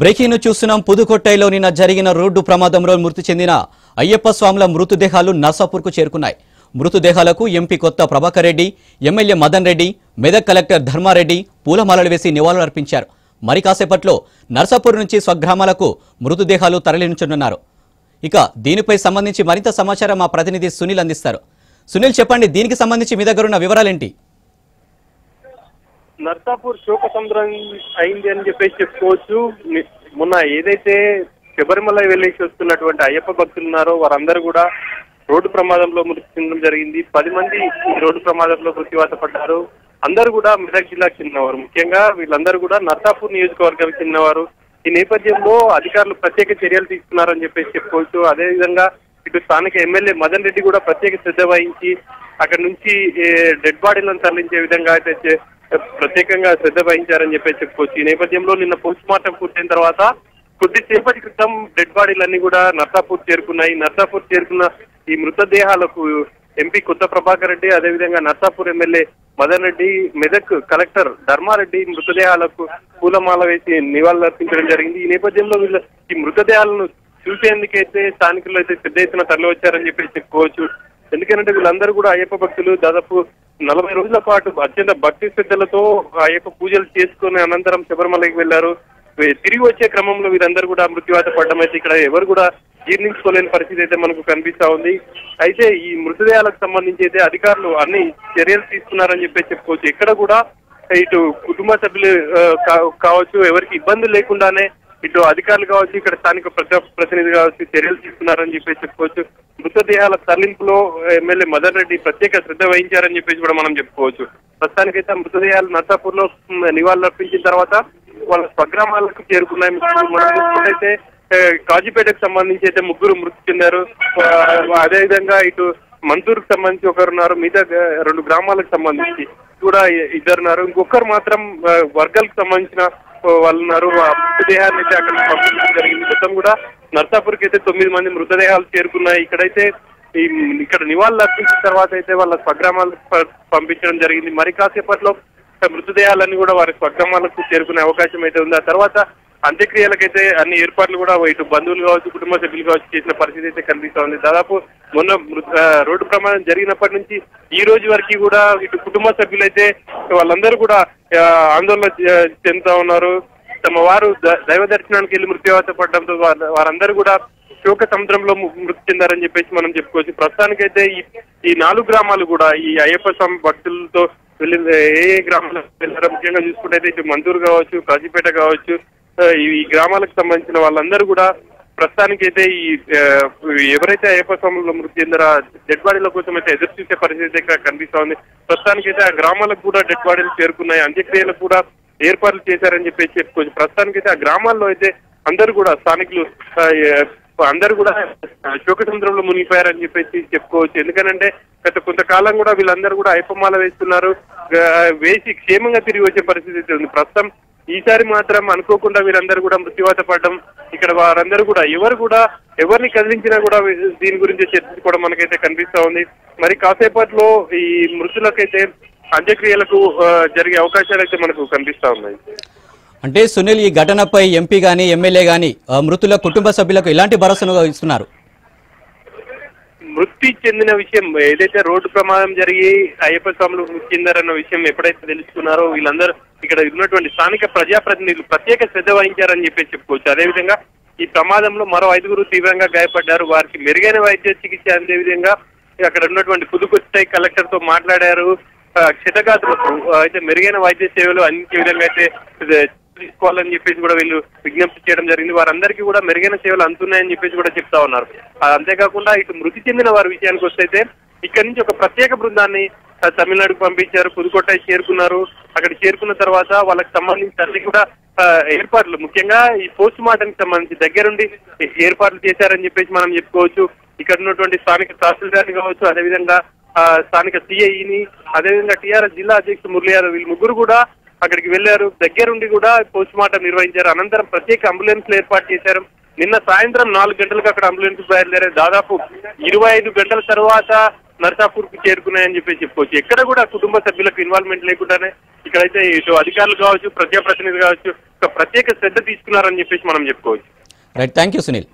Breaking ను చూస్తున్నాం. పుదుకొట్టైలో నిన్న జరిగిన రోడ్డు ప్రమాదంలో మృతి చెందిన అయ్యప్ప స్వాముల మృతదేహాలు నర్సాపూర్కు చేరుకున్నాయి. మృతదేహాలకు ఎంపీ కొత్త ప్రభాకర్ రెడ్డి, ఎమ్మెల్యే మదన్ రెడ్డి, మెదక్ కలెక్టర్ ధర్మారెడ్డి పూలమాలలు వేసి నివాళులర్పించారు. మరి కాసేపట్లో నర్సాపూర్ నుంచి స్వగ్రామాలకు మృతదేహాలు తరలించనున్నారు. ఇక దీనిపై సంబంధించి మరింత సమాచారం మా ప్రతినిధి సునీల్ అందిస్తారు. సునీల్, చెప్పండి, దీనికి సంబంధించి మీ దగ్గర ఉన్న వివరాలేంటి? నర్సాపూర్ శోకసముద్రం అయింది అని చెప్పేసి చెప్పుకోవచ్చు. మొన్న ఏదైతే శబరిమల వెళ్ళేసి వస్తున్నటువంటి అయ్యప్ప భక్తులు ఉన్నారో వారందరూ కూడా రోడ్డు ప్రమాదంలో మృతి చెందడం జరిగింది. 10 మంది రోడ్డు ప్రమాదంలో మృత్యువాత పడ్డారు. అందరూ కూడా మెదక్ జిల్లాకు చెందినవారు. ముఖ్యంగా వీళ్ళందరూ కూడా నర్సాపూర్ నియోజకవర్గానికి చెందినవారు. ఈ నేపథ్యంలో అధికారులు ప్రత్యేక చర్యలు తీసుకున్నారని చెప్పేసి చెప్పుకోవచ్చు. అదేవిధంగా ఇటు స్థానిక ఎమ్మెల్యే మదన్ రెడ్డి కూడా ప్రత్యేక శ్రద్ధ వహించి అక్కడ నుంచి డెడ్ బాడీలను తరలించే విధంగా అయితే ప్రత్యేకంగా శ్రద్ధ వహించారని చెప్పేసి చెప్పుకోవచ్చు. ఈ నేపథ్యంలో నిన్న పోస్ట్ మార్టం పూర్తయిన తర్వాత కొద్దిసేపటి క్రితం డెడ్ బాడీలన్నీ కూడా నర్సాపూర్ చేరుకున్నాయి. నర్సాపూర్ చేరుకున్న ఈ మృతదేహాలకు ఎంపీ కొత్త ప్రభాకర్ రెడ్డి, అదేవిధంగా నర్సాపూర్ ఎమ్మెల్యే మదన్ రెడ్డి, మెదక్ కలెక్టర్ ధర్మారెడ్డి మృతదేహాలకు పూలమాల వేసి నివాళులర్పించడం జరిగింది. ఈ నేపథ్యంలో వీళ్ళ ఈ మృతదేహాలను చూసేందుకైతే స్థానికులు అయితే పెద్ద ఎత్తున తరలి వచ్చారని చెప్పేసి చెప్పుకోవచ్చు. ఎందుకంటే వీళ్ళందరూ కూడా అయ్యప్ప భక్తులు దాదాపు 40 రోజుల పాటు అత్యంత భక్తి శ్రద్ధలతో అయ్యప్ప పూజలు చేసుకుని అనంతరం శబరిమలకి వెళ్లారు. తిరిగి వచ్చే క్రమంలో వీరందరూ కూడా మృత్యువాత పడడం అయితే ఇక్కడ ఎవరు కూడా జీర్ణించుకోలేని పరిస్థితి అయితే మనకు కనిపిస్తా ఉంది. అయితే ఈ మృతదేహాలకు సంబంధించి అయితే అధికారులు అన్ని చర్యలు తీసుకున్నారని చెప్పేసి చెప్పుకోవచ్చు. ఎక్కడ కూడా ఇటు కుటుంబ సభ్యులు కావచ్చు ఎవరికి ఇబ్బంది లేకుండానే ఇటు అధికారులు కావచ్చు, ఇక్కడ స్థానిక ప్రతినిధి కావచ్చు చర్యలు తీసుకున్నారని చెప్పేసి చెప్పుకోవచ్చు. మృతదేహాల తరలింపులో ఎమ్మెల్యే మదన్ రెడ్డి ప్రత్యేక శ్రద్ధ వహించారని చెప్పేసి కూడా మనం చెప్పుకోవచ్చు. ప్రస్తుతానికైతే మృతదేహాలు నర్సాపూర్ లో నివాళులర్పించిన తర్వాత వాళ్ళ స్వగ్రామాలకు చేరుకున్నాయి. మనం అయితే కాజీపేటకు సంబంధించి అయితే 3 మృతి చెందారు. అదేవిధంగా ఇటు మంతూరుకు సంబంధించి ఒకరున్నారు. మిగతా 2 గ్రామాలకు సంబంధించి కూడా 2 ఉన్నారు. ఇంకొకరు మాత్రం వర్గాలకు సంబంధించిన వాళ్ళు ఉన్నారు. ఆ మృతదేహాన్ని అయితే అక్కడికి పంపించడం జరిగింది. మొత్తం కూడా నర్సాపూర్కి అయితే 9 మంది మృతదేహాలు చేరుకున్నాయి. ఇక్కడ నివాళులు అర్పించిన తర్వాత అయితే వాళ్ళ స్వగ్రామాలకు పంపించడం జరిగింది. మరి కాసేపట్లో మృతదేహాలన్నీ కూడా వారి స్వగ్రామాలకు చేరుకునే అవకాశం అయితే ఉంది. ఆ తర్వాత అంత్యక్రియలకైతే అన్ని ఏర్పాట్లు కూడా ఇటు బంధువులు కావచ్చు, కుటుంబ సభ్యులు కావచ్చు చేసిన పరిస్థితి అయితే కనిపిస్తా ఉంది. దాదాపు మొన్న రోడ్డు ప్రమాదం జరిగినప్పటి నుంచి ఈ రోజు వరకు కూడా ఇటు కుటుంబ సభ్యులైతే వాళ్ళందరూ కూడా ఆందోళన చెందుతా ఉన్నారు. తమ వారు దైవ దర్శనానికి వెళ్ళి మృత్యువాత పడడంతో వారందరూ కూడా శోక సముద్రంలో మృతి చెందారని చెప్పేసి మనం చెప్పుకోవచ్చు. ప్రస్తుతానికైతే ఈ 4 గ్రామాలు కూడా ఈ అయ్యప్ప స్వామి భక్తులతో వెళ్ళి ఏ గ్రామాలకు వెళ్ళారో ముఖ్యంగా చూసుకుంటే ఇటు మంతూరు కావచ్చు, కాజీపేట కావచ్చు, ఈ గ్రామాలకు సంబంధించిన వాళ్ళందరూ కూడా ప్రస్తుతానికైతే ఎవరైతే అయ్యప్ప స్వాములు మృతి చెందారో డెడ్ బాడీల కోసం అయితే ఎదురు చూసే పరిస్థితి ఇక్కడ కనిపిస్తా ఉంది. ప్రస్తుతానికైతే ఆ గ్రామాలకు కూడా డెడ్ బాడీలు చేరుకున్నాయి. అంత్యక్రియలకు కూడా ఏర్పాట్లు చేశారని చెప్పేసి చెప్పుకోవచ్చు. ప్రస్తుతానికైతే ఆ గ్రామాల్లో అయితే అందరూ కూడా స్థానికులు అందరూ కూడా శోక సముద్రంలో మునిగిపోయారని చెప్పేసి చెప్పుకోవచ్చు. ఎందుకంటే గత కొంతకాలం కూడా వీళ్ళందరూ కూడా అయ్యప్పమాల వేస్తున్నారు, వేసి క్షేమంగా తిరిగి వచ్చే పరిస్థితి ఉంది. ప్రస్తుతం ఈసారి మాత్రం అనుకోకుండా వీరందరూ కూడా మృత్యువాత పడడం, ఇక్కడ వారందరూ కూడా ఎవరిని కదిలించినా కూడా దీని గురించి చర్చించుకోవడం మనకైతే కనిపిస్తా ఉంది. మరి కాసేపట్లో ఈ మృతులకైతే అంత్యక్రియలకు జరిగే అవకాశాలు అయితే మనకు కనిపిస్తా ఉన్నాయి. అంటే సునీల్, ఈ ఘటనపై ఎంపీ గానీ ఎమ్మెల్యే గానీ మృతుల కుటుంబ సభ్యులకు ఎలాంటి భరోసాను ఇస్తున్నారు? మృతి చెందిన విషయం ఏదైతే రోడ్డు ప్రమాదం జరిగి అయ్యప్ప స్వాములు మృతి చెందారన్న విషయం ఎప్పుడైతే తెలుసుకున్నారో వీళ్ళందరూ ఇక్కడ ఉన్నటువంటి స్థానిక ప్రజాప్రతినిధులు ప్రత్యేక శ్రద్ధ వహించారని చెప్పేసి చెప్పుకోవచ్చు. అదేవిధంగా ఈ ప్రమాదంలో మరో 5 తీవ్రంగా గాయపడ్డారు. వారికి మెరుగైన వైద్య చికిత్స అందేవిధంగా అక్కడ ఉన్నటువంటి పుదుకొట్టై కలెక్టర్ తో మాట్లాడారు. క్షతగాతులకు అయితే మెరుగైన వైద్య సేవలు అందించే విధంగా అయితే తీసుకోవాలని చెప్పేసి కూడా వీళ్ళు విజ్ఞప్తి చేయడం జరిగింది. వారందరికీ కూడా మెరుగైన సేవలు అందుతున్నాయని చెప్పేసి కూడా చెప్తా ఉన్నారు. అంతేకాకుండా ఇటు మృతి చెందిన వారి విషయానికి వస్తే ఇక్కడి నుంచి ఒక ప్రత్యేక బృందాన్ని తమిళనాడుకు పంపించారు. పుదుకొట్టై చేరుకున్నారు. అక్కడ చేరుకున్న తర్వాత వాళ్ళకి సంబంధించి అన్ని కూడా ఏర్పాట్లు ముఖ్యంగా ఈ పోస్ట్ మార్టంకి సంబంధించి దగ్గరుండి ఏర్పాట్లు చేశారని చెప్పేసి మనం చెప్పుకోవచ్చు. ఇక్కడ ఉన్నటువంటి స్థానిక తహసీల్దార్ని కావచ్చు, అదేవిధంగా స్థానిక సిఐని, అదేవిధంగా టీఆర్ఎస్ జిల్లా అధ్యక్షుడు మురళీ యాదవ్ వీళ్ళు 3 కూడా అక్కడికి వెళ్లారు. దగ్గరుండి కూడా పోస్ట్ మార్టం నిర్వహించారు. అనంతరం ప్రత్యేక అంబులెన్స్లు ఏర్పాటు చేశారు. నిన్న సాయంత్రం 4 గంటలకు అక్కడ అంబులెన్స్ బయలుదేరారు. దాదాపు 25 గంటల తర్వాత నర్సాపూర్ కు చేరుకున్నాయని చెప్పేసి చెప్పుకోవచ్చు. ఎక్కడ కూడా కుటుంబ సభ్యులకు ఇన్వాల్వ్మెంట్ లేకుండానే ఇక్కడైతే ఇటు అధికారులు కావచ్చు, ప్రజాప్రతినిధులు కావచ్చు, ఒక ప్రత్యేక శ్రద్ధ తీసుకున్నారని చెప్పేసి మనం చెప్పుకోవచ్చు. Right, thank you Sunil.